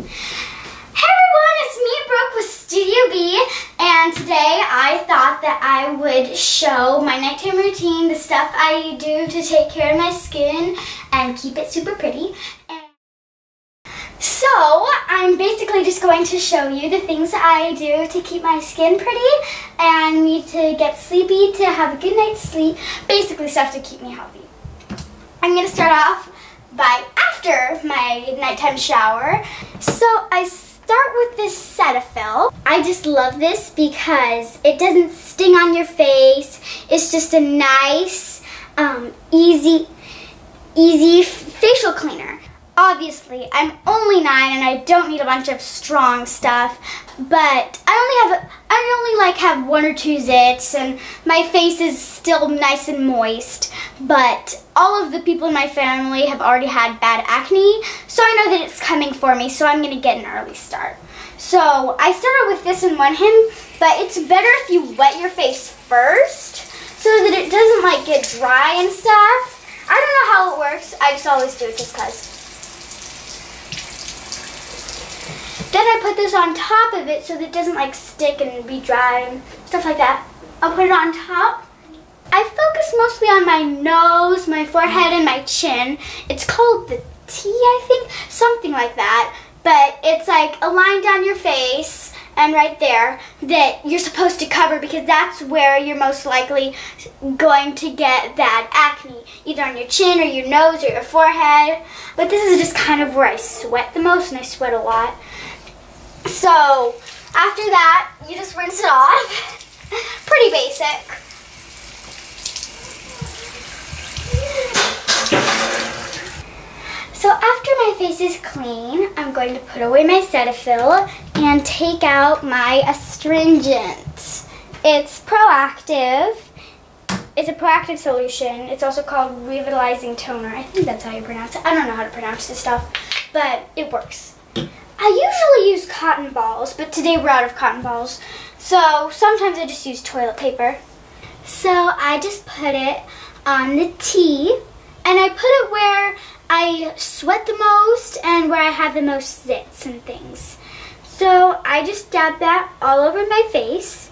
Hey everyone, it's me, Brooke with Studio B, and today I thought that I would show my nighttime routine, the stuff I do to take care of my skin and keep it super pretty. So, I'm basically just going to show you the things I do to keep my skin pretty and me to get sleepy, to have a good night's sleep, basically stuff to keep me healthy. I'm going to start off by after my nighttime shower. So, I start with this Cetaphil. I just love this because it doesn't sting on your face. It's just a nice, easy facial cleaner. Obviously, I'm only 9 and I don't need a bunch of strong stuff, but I only have 1 or 2 zits and my face is still nice and moist, but all of the people in my family have already had bad acne, so I know that it's coming for me, so I'm going to get an early start. So I started with this in one hand, but it's better if you wet your face first so that it doesn't get dry and stuff. I don't know how it works, I just always do it just because. Then I put this on top of it so that it doesn't stick and be dry and stuff like that. I'll put it on top. I focus mostly on my nose, my forehead, and my chin. It's called the T, I think, something like that. But it's a line down your face and right there that you're supposed to cover because that's where you're most likely going to get bad acne, either on your chin or your nose or your forehead. But this is just kind of where I sweat the most, and I sweat a lot. So, after that, you just rinse it off. Pretty basic. So after my face is clean, I'm going to put away my Cetaphil and take out my astringent. It's Proactiv. It's a Proactiv solution. It's also called Revitalizing Toner. I think that's how you pronounce it. I don't know how to pronounce this stuff, but it works. I usually use cotton balls, but today we're out of cotton balls, so sometimes I just use toilet paper. So I just put it on the T, and I put it where I sweat the most and where I have the most zits and things. So I just dab that all over my face,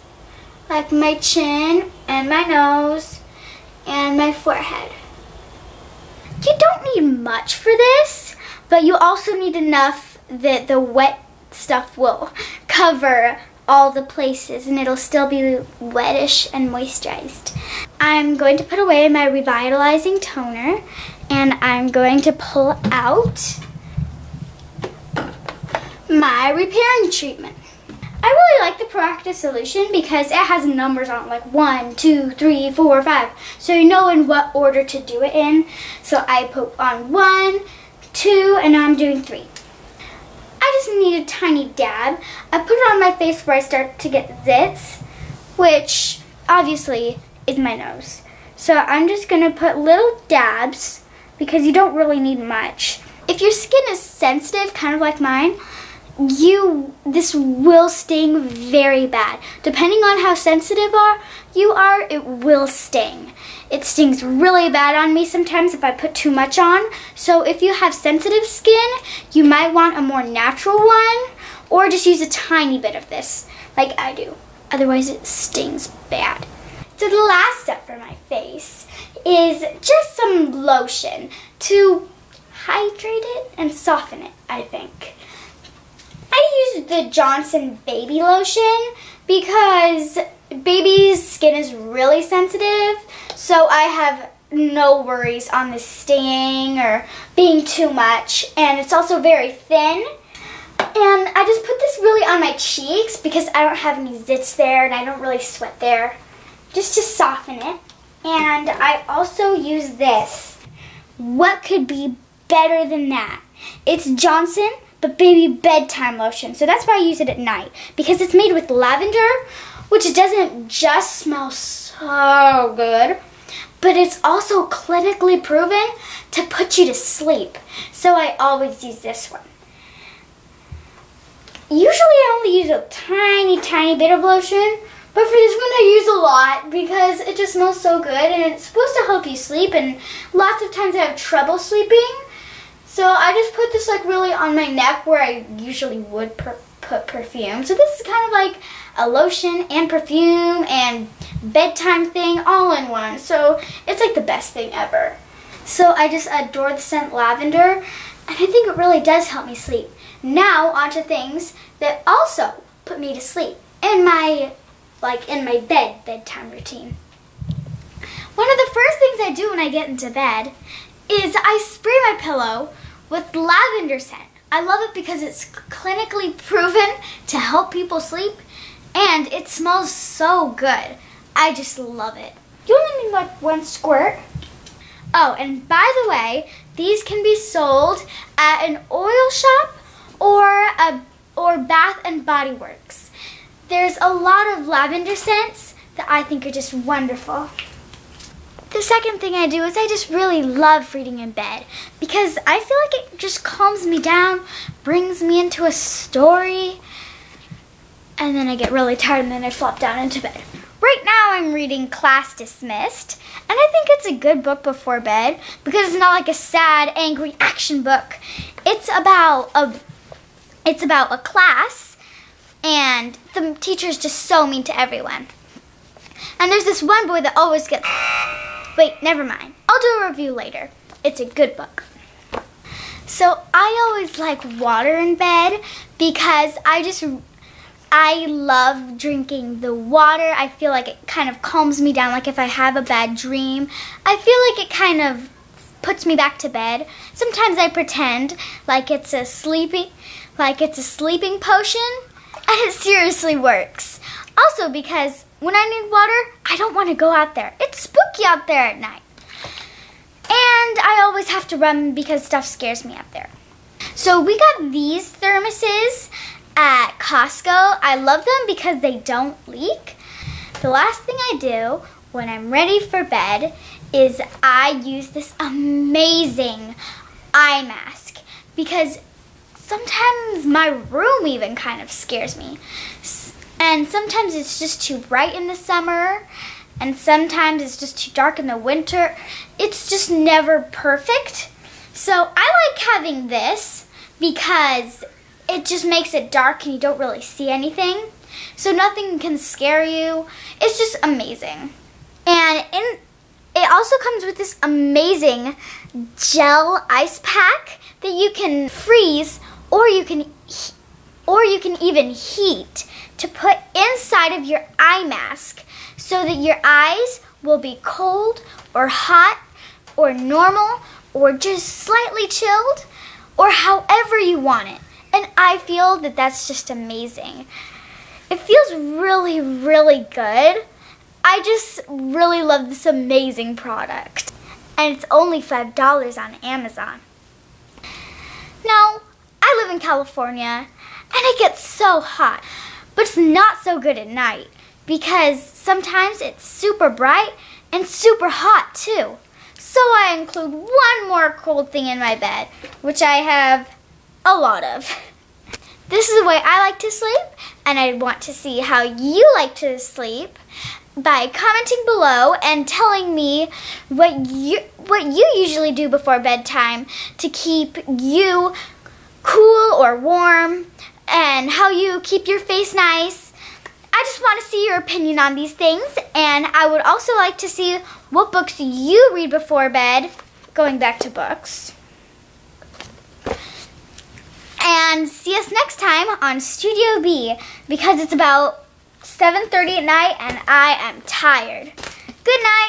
like my chin and my nose and my forehead. You don't need much for this, but you also need enough that the wet stuff will cover all the places and it'll still be wettish and moisturized. I'm going to put away my Revitalizing Toner and I'm going to pull out my repairing treatment. I really like the Proactiv solution because it has numbers on it, 1, 2, 3, 4, 5, so you know in what order to do it in. So I put on 1, 2, and now I'm doing 3. I just need a tiny dab. I put it on my face where I start to get zits, which obviously is my nose. So I'm just going to put little dabs because you don't really need much. If your skin is sensitive, kind of like mine, this will sting very bad. Depending on how sensitive you are, it will sting. It stings really bad on me sometimes if I put too much on. So if you have sensitive skin, you might want a more natural one, or just use a tiny bit of this, like I do. Otherwise it stings bad. So the last step for my face is just some lotion to hydrate it and soften it, I think. I use the Johnson Baby Lotion because baby's skin is really sensitive, so I have no worries on the stinging or being too much, and it's also very thin. And I just put this really on my cheeks because I don't have any zits there and I don't really sweat there, just to soften it. And I also use this. What could be better than that? It's Johnson Baby bedtime lotion, so that's why I use it at night, because it's made with lavender, which doesn't just smell so good, but it's also clinically proven to put you to sleep. So I always use this one. Usually I only use a tiny bit of lotion, but for this one I use a lot because it just smells so good and it's supposed to help you sleep, and lots of times I have trouble sleeping. So I just put this like really on my neck where I usually would put perfume. So this is kind of like a lotion and perfume and bedtime thing all in one. So it's like the best thing ever. So I just adore the scent lavender, and I think it really does help me sleep. Now onto things that also put me to sleep in my bedtime routine. One of the first things I do when I get into bed is I spray my pillow with lavender scent. I love it because it's clinically proven to help people sleep, and it smells so good. I just love it. You only need like one squirt. Oh, and by the way, these can be sold at an oil shop or Bath and Body Works. There's a lot of lavender scents that I think are just wonderful. The second thing I do is I just really love reading in bed because I feel like it just calms me down, brings me into a story, and then I get really tired and then I flop down into bed. Right now I'm reading Class Dismissed, and I think it's a good book before bed because it's not like a sad, angry action book. It's about a class, and the teacher's just so mean to everyone. And there's this one boy that always gets... Wait, never mind. I'll do a review later. It's a good book. So I always like water in bed because I love drinking the water. I feel like it kind of calms me down. Like if I have a bad dream, I feel like it kind of puts me back to bed. Sometimes I pretend like it's a sleeping potion, and it seriously works. Also because when I need water, I don't want to go out there. It's spooky out there at night. And I always have to run because stuff scares me out there. So we got these thermoses at Costco. I love them because they don't leak. The last thing I do when I'm ready for bed is I use this amazing eye mask because sometimes my room even kind of scares me. And sometimes it's just too bright in the summer, and sometimes it's just too dark in the winter. It's just never perfect. So I like having this because it just makes it dark and you don't really see anything. So nothing can scare you. It's just amazing. And it also comes with this amazing gel ice pack that you can freeze or you can even heat to put inside of your eye mask so that your eyes will be cold or hot or normal or just slightly chilled or however you want it. And I feel that that's just amazing. It feels really, really good. I just really love this amazing product. And it's only $5 on Amazon. Now, I live in California and it gets so hot. But it's not so good at night because sometimes it's super bright and super hot too. So I include one more cold thing in my bed, which I have a lot of. This is the way I like to sleep, and I want to see how you like to sleep by commenting below and telling me what you usually do before bedtime to keep you cool or warm, and how you keep your face nice. I just want to see your opinion on these things, and I would also like to see what books you read before bed, going back to books. And see us next time on Studio B, because it's about 7:30 at night and I am tired. Good night.